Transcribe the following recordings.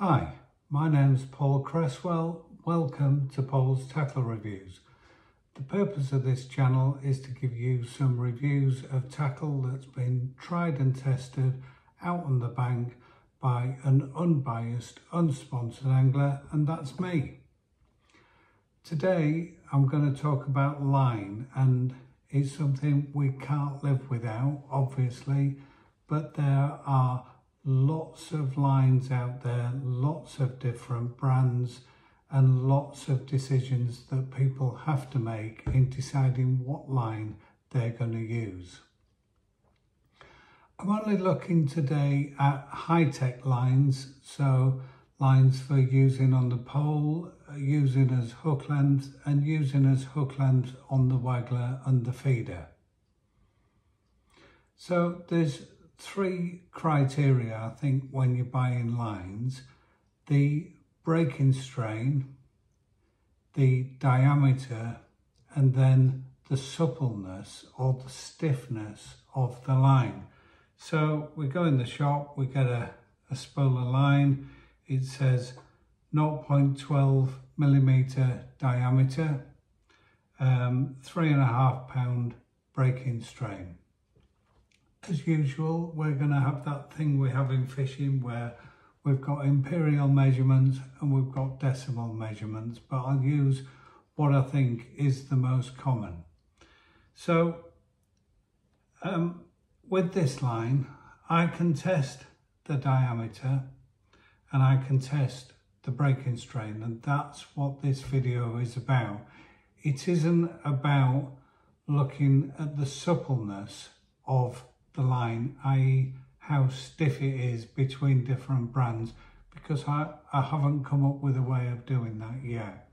Hi, my name's Paul Cresswell. Welcome to Paul's Tackle Reviews. The purpose of this channel is to give you some reviews of tackle that's been tried and tested out on the bank by an unbiased, unsponsored angler, and that's me. Today I'm going to talk about line, and it's something we can't live without, obviously, but there are lots of lines out there, lots of different brands, and lots of decisions that people have to make in deciding what line they're going to use. I'm only looking today at high-tech lines, so lines for using on the pole, using as hook length, and using as hook length on the waggler and the feeder. So there's three criteria, I think, when you're buying lines: the breaking strain, the diameter, and then the suppleness or the stiffness of the line. So we go in the shop, we get a spool of line. It says 0.12 millimeter diameter, 3.5 pound breaking strain. As usual, we're going to have that thing we have in fishing where we've got imperial measurements and we've got decimal measurements, but I'll use what I think is the most common. So with this line, I can test the diameter and I can test the breaking strain, and that's what this video is about. It isn't about looking at the suppleness of the line, i.e. how stiff it is between different brands, because I haven't come up with a way of doing that yet.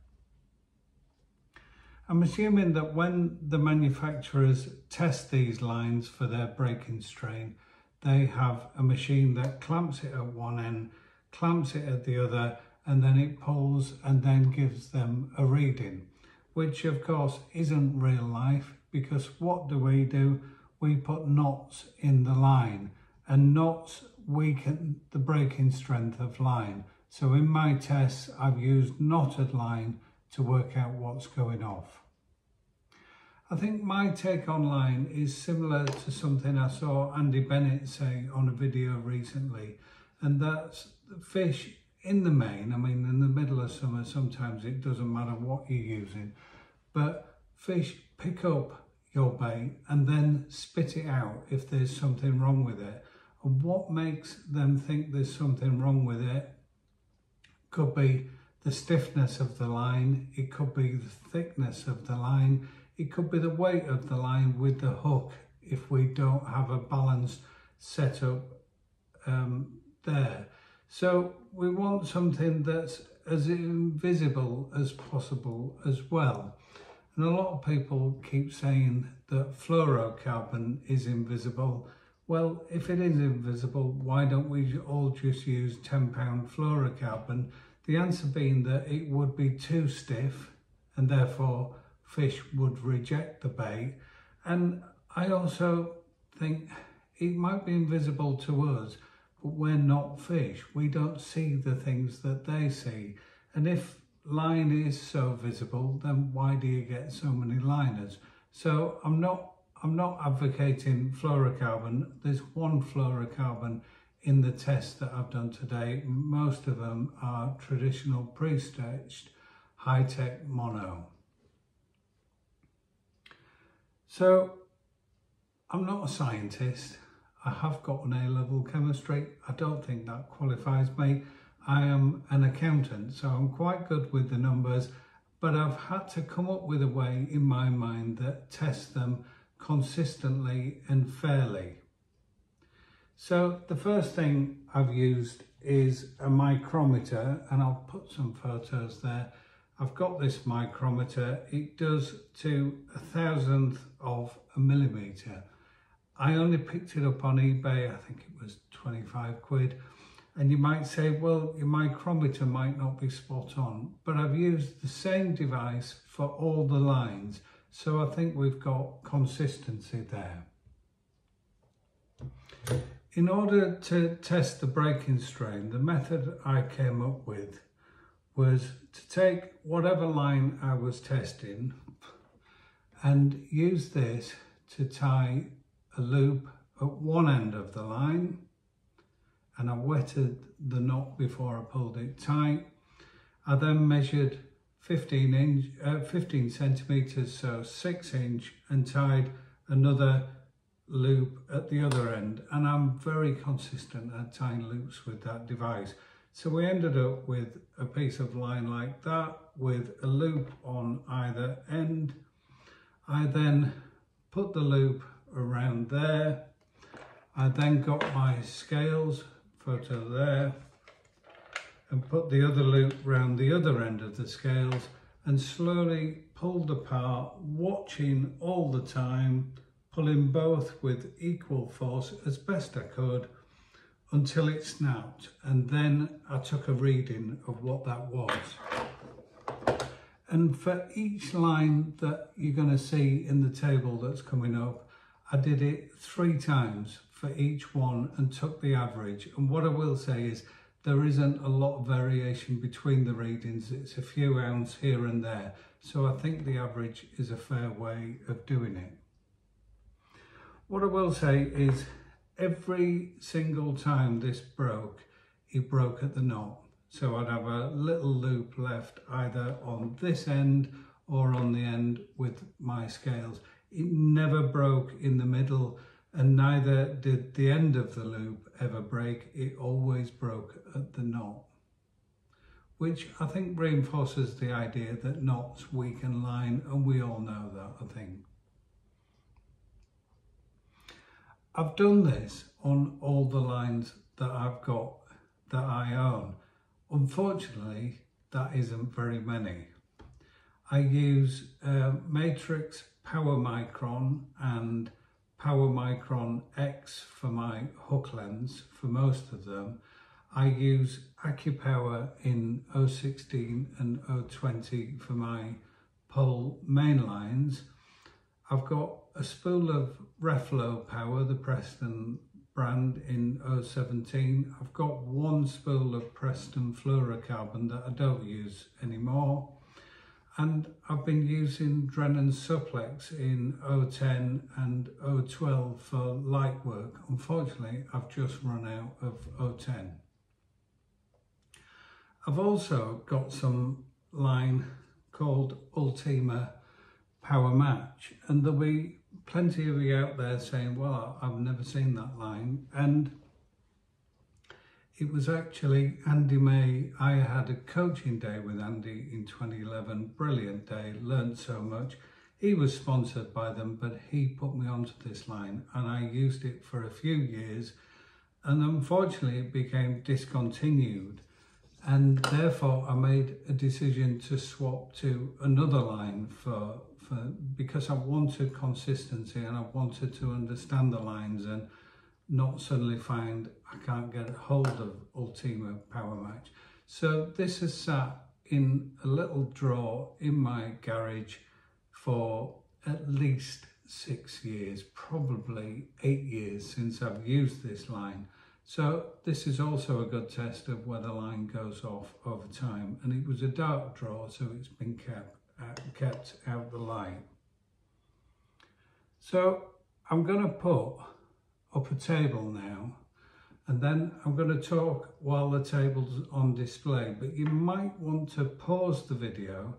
I'm assuming that when the manufacturers test these lines for their breaking strain, they have a machine that clamps it at one end, clamps it at the other, and then it pulls and then gives them a reading, which of course isn't real life, because what do? We put knots in the line, and knots weaken the breaking strength of line. So in my tests, I've used knotted line to work out what's going off. I think my take on line is similar to something I saw Andy Bennett say on a video recently, and that's fish in the main. I mean, in the middle of summer, sometimes it doesn't matter what you're using, but fish pick up your bait and then spit it out if there's something wrong with it. And what makes them think there's something wrong with it could be the stiffness of the line, it could be the thickness of the line, it could be the weight of the line with the hook if we don't have a balanced setup there. So we want something that's as invisible as possible as well. And a lot of people keep saying that fluorocarbon is invisible. Well, if it is invisible, why don't we all just use 10 pound fluorocarbon? The answer being that it would be too stiff and therefore fish would reject the bait. And I also think it might be invisible to us, but we're not fish. We don't see the things that they see. And if line is so visible, then why do you get so many liners? So I'm not advocating fluorocarbon. There's one fluorocarbon in the test that I've done today. Most of them are traditional pre-stretched high-tech mono. So I'm not a scientist. I have got an A-level chemistry. I don't think that qualifies me. I am an accountant, so I'm quite good with the numbers, but I've had to come up with a way in my mind that tests them consistently and fairly. So the first thing I've used is a micrometer, and I'll put some photos there. I've got this micrometer. It does to 1,000th of a millimeter. I only picked it up on eBay. I think it was 25 quid. And you might say, well, your micrometer might not be spot on, but I've used the same device for all the lines. So I think we've got consistency there. In order to test the breaking strain, the method I came up with was to take whatever line I was testing and use this to tie a loop at one end of the line, and I wetted the knot before I pulled it tight. I then measured 15 centimeters, so 6 inch, and tied another loop at the other end, and I'm very consistent at tying loops with that device. So we ended up with a piece of line like that with a loop on either end. I then put the loop around there. I then got my scales, photo there, and put the other loop round the other end of the scales and slowly pulled apart, watching all the time, pulling both with equal force as best I could until it snapped, and then I took a reading of what that was. And for each line that you're going to see in the table that's coming up, I did it 3 times for each one and took the average. And what I will say is there isn't a lot of variation between the readings. It's a few ounce here and there. So I think the average is a fair way of doing it. What I will say is every single time this broke, it broke at the knot. So I'd have a little loop left either on this end or on the end with my scales. It never broke in the middle, and neither did the end of the loop ever break. It always broke at the knot, which I think reinforces the idea that knots weaken line, and we all know that, I think. I've done this on all the lines that I've got that I own. Unfortunately, that isn't very many. I use Matrix Power Micron and Power Micron X for my hook lengths for most of them. I use AccuPower in 016 and 020 for my pole main lines. I've got a spool of Reflow Power, the Preston brand, in 017. I've got one spool of Preston fluorocarbon that I don't use anymore. And I've been using Drennan Supplex in 010 and 012 for light work. Unfortunately, I've just run out of 010. I've also got some line called Ultima Power Match, and there'll be plenty of you out there saying, well, I've never seen that line. And it was actually Andy May. I had a coaching day with Andy in 2011, brilliant day, learned so much. He was sponsored by them, but he put me onto this line and I used it for a few years, and unfortunately it became discontinued. And therefore I made a decision to swap to another line because I wanted consistency and I wanted to understand the lines and not suddenly find I can't get a hold of Ultima Power Match. So this has sat in a little drawer in my garage for at least 6 years, probably 8 years since I've used this line. So this is also a good test of where the line goes off over time. And it was a dark drawer, so it's been kept out the light. So I'm going to put up a table now, and then I'm going to talk while the table's on display, but you might want to pause the video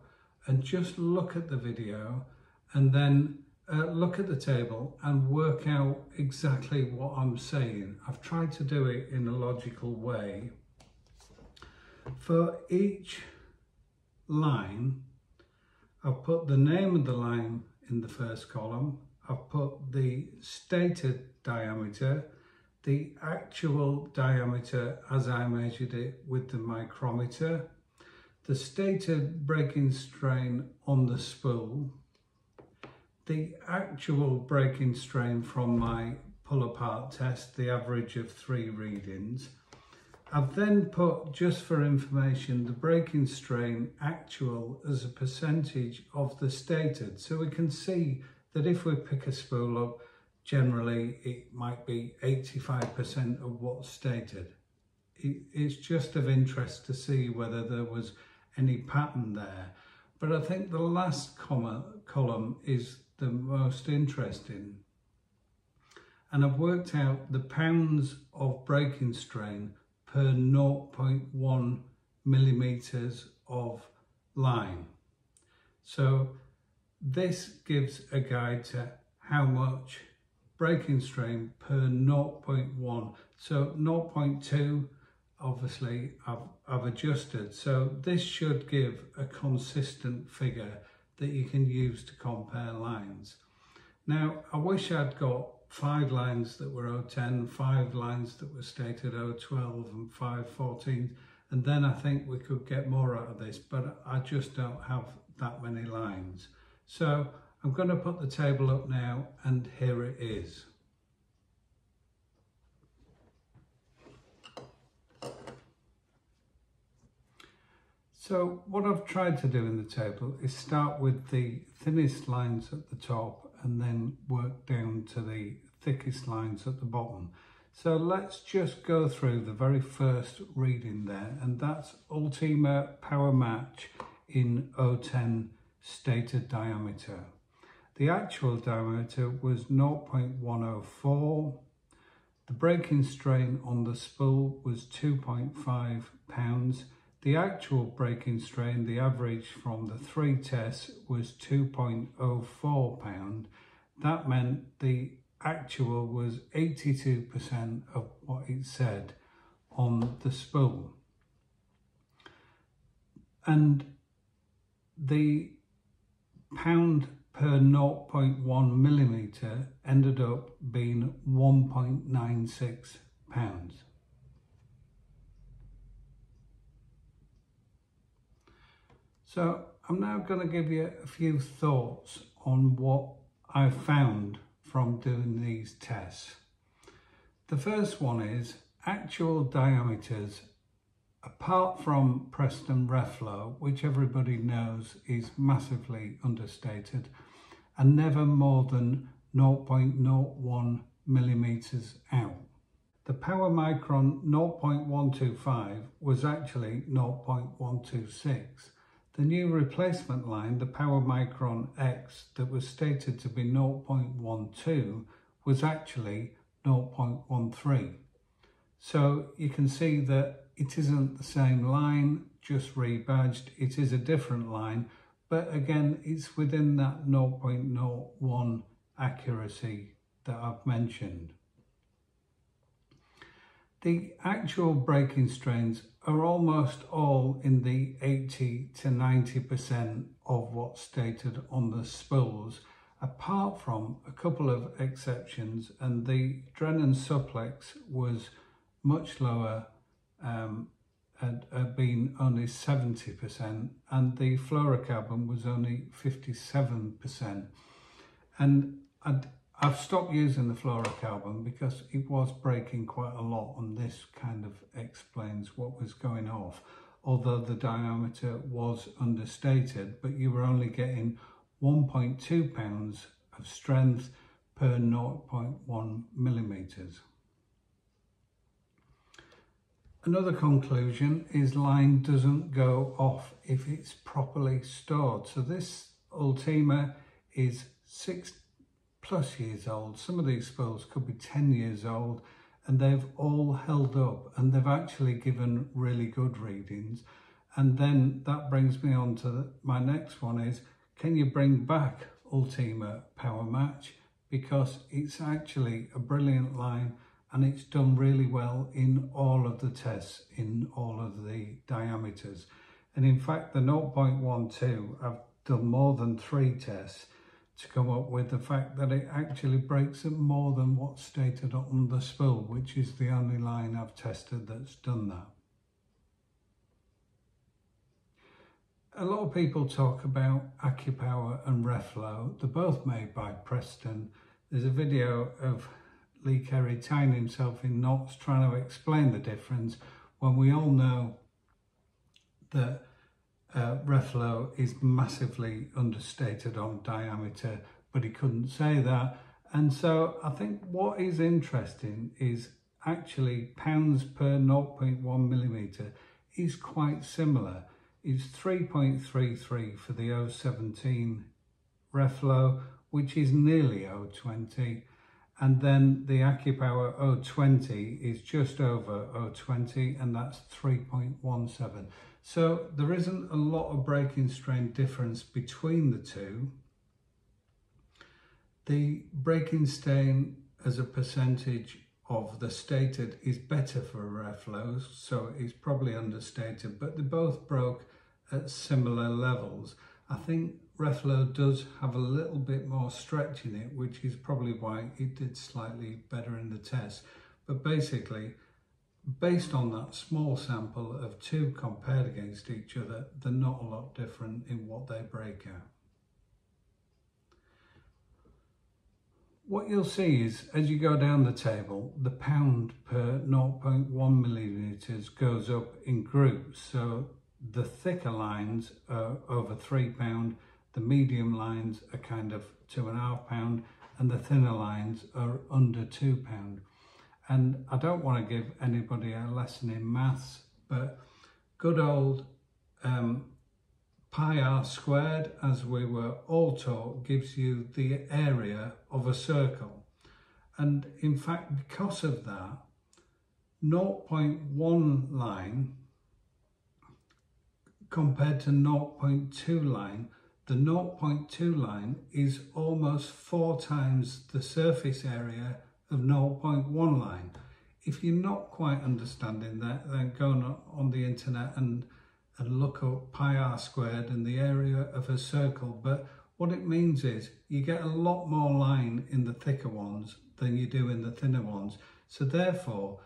and just look at the video and then look at the table and work out exactly what I'm saying. I've tried to do it in a logical way. For each line, I've put the name of the line in the first column. I've put the stated diameter, the actual diameter as I measured it with the micrometer, the stated breaking strain on the spool, the actual breaking strain from my pull apart test, the average of 3 readings. I've then put, just for information, the breaking strain actual as a percentage of the stated. So we can see that if we pick a spool up, generally it might be 85% of what's stated. It's just of interest to see whether there was any pattern there. But I think the last column is the most interesting. And I've worked out the pounds of breaking strain per 0.1 millimeters of line. So this gives a guide to how much breaking strain per 0.1. So 0.2, obviously I've adjusted. So this should give a consistent figure that you can use to compare lines. Now, I wish I'd got 5 lines that were 010, 5 lines that were stated 012 and 514, and then I think we could get more out of this, but I just don't have that many lines. So I'm going to put the table up now, and here it is. So what I've tried to do in the table is start with the thinnest lines at the top and then work down to the thickest lines at the bottom. So let's just go through the very first reading there, and that's Ultima Power Match in 010 stated diameter. The actual diameter was 0.104. The breaking strain on the spool was 2.5 pounds. The actual breaking strain, the average from the 3 tests, was 2.04 pound. That meant the actual was 82% of what it said on the spool. And the pound per 0.1 millimeter ended up being 1.96 pounds. So I'm now going to give you a few thoughts on what I've found from doing these tests. The first one is actual diameters, apart from Preston Reflow, which everybody knows is massively understated, and never more than 0.01 millimeters out. The Power Micron 0.125 was actually 0.126. The new replacement line, the Power Micron X, that was stated to be 0.12 was actually 0.13. So you can see that it isn't the same line, just rebadged. It is a different line, but again, it's within that 0.01 accuracy that I've mentioned. The actual breaking strains are almost all in the 80 to 90% of what's stated on the spools, apart from a couple of exceptions, and the Drennan Supplex was much lower, had been only 70%, and the fluorocarbon was only 57%. And I've stopped using the fluorocarbon because it was breaking quite a lot, and this kind of explains what was going off, although the diameter was understated, but you were only getting 1.2 pounds of strength per 0.1 millimeters. Another conclusion is line doesn't go off if it's properly stored. So this Ultima is 6+ years old. Some of these spools could be 10 years old, and they've all held up, and they've actually given really good readings. And then that brings me on to my next one is, can you bring back Ultima Power Match? Because it's actually a brilliant line, and it's done really well in all of the tests, in all of the diameters. And in fact, the 0.12, I've done more than 3 tests to come up with the fact that it actually breaks at more than what's stated on the spool, which is the only line I've tested that's done that. A lot of people talk about AccuPower and Reflow. They're both made by Preston. There's a video of Lee Kerry tying himself in knots trying to explain the difference, when we all know that Reflow is massively understated on diameter, but he couldn't say that. And so I think what is interesting is actually pounds per 0.1 millimetre is quite similar. It's 3.33 for the 017 Reflow, which is nearly 020, and then the AccuPower 020 is just over 020, and that's 3.17. So there isn't a lot of breaking strain difference between the two. The breaking strain as a percentage of the stated is better for Reflows, so it's probably understated, but they both broke at similar levels. I think Reflow does have a little bit more stretch in it, which is probably why it did slightly better in the test. But basically, based on that small sample of two compared against each other, they're not a lot different in what they break out. What you'll see is, as you go down the table, the pound per 0.1 millimetres goes up in groups. So the thicker lines are over £3, the medium lines are kind of £2.5, and the thinner lines are under £2. And I don't want to give anybody a lesson in maths, but good old pi r squared, as we were all taught, gives you the area of a circle. And in fact, because of that, 0.1 line compared to 0.2 line, the 0.2 line is almost 4 times the surface area of 0.1 line. If you're not quite understanding that, then go on the internet and look up pi r squared and the area of a circle. But what it means is you get a lot more line in the thicker ones than you do in the thinner ones. So therefore,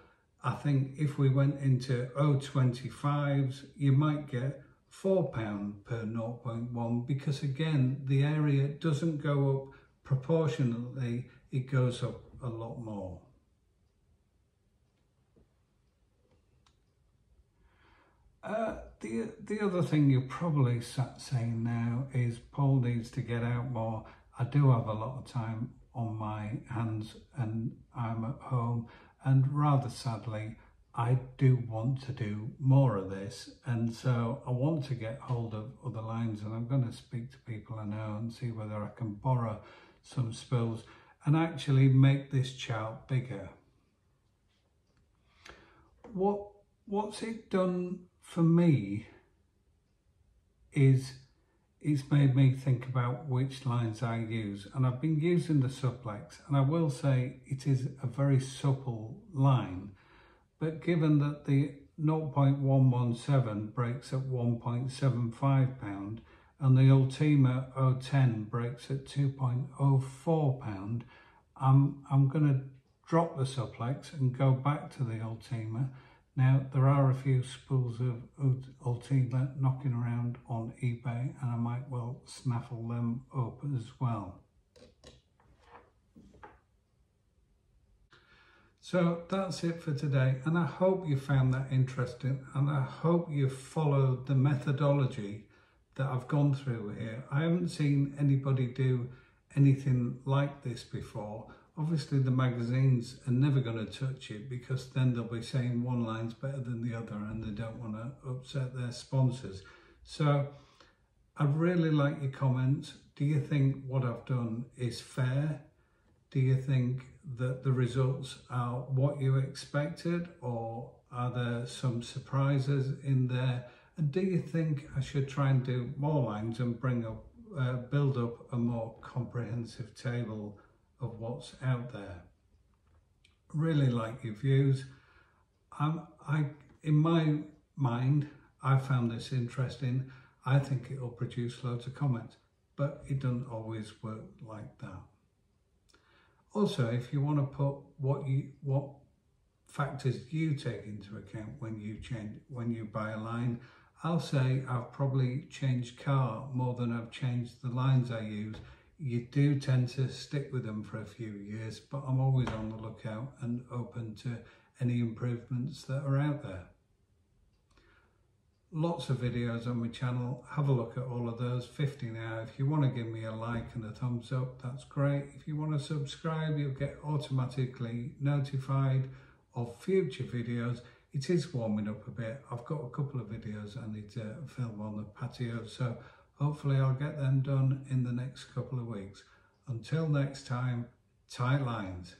I think if we went into 0.25s, you might get £4 per 0.1, because again, the area doesn't go up proportionately, it goes up a lot more. The other thing you're probably sat saying now is Paul needs to get out more. I do have a lot of time on my hands and I'm at home, and rather sadly I do want to do more of this, and so I want to get hold of other lines, and I'm going to speak to people I know and see whether I can borrow some spools and actually make this chart bigger. What's it done for me is it's made me think about which lines I use, and I've been using the Supplex, and I will say it is a very supple line, but given that the 0.117 breaks at 1.75 pound and the Ultima 010 breaks at 2.04 pound, I'm going to drop the Supplex and go back to the Ultima. Now, there are a few spools of Ultima knocking around on eBay, and I might well snaffle them up as well. So that's it for today, and I hope you found that interesting, and I hope you followed the methodology that I've gone through here. I haven't seen anybody do anything like this before. Obviously the magazines are never going to touch it, because then they'll be saying one line's better than the other and they don't want to upset their sponsors. So I'd really like your comments. Do you think what I've done is fair? Do you think that the results are what you expected, or are there some surprises in there? And do you think I should try and do more lines and build up a more comprehensive table of what's out there? Really like your views. In my mind, I found this interesting. I think it'll produce loads of comments, but it doesn't always work like that. Also, if you want to put what factors you take into account when you buy a line, I'll say I've probably changed car more than I've changed the lines I use. You do tend to stick with them for a few years, but I'm always on the lookout and open to any improvements that are out there. lots of videos on my channel. Have a look at all of those, 50 now. If you want to give me a like and a thumbs up, that's great. If you want to subscribe, you'll get automatically notified of future videos. It is warming up a bit. I've got a couple of videos I need to film on the patio, so hopefully I'll get them done in the next couple of weeks. Until next time, tight lines.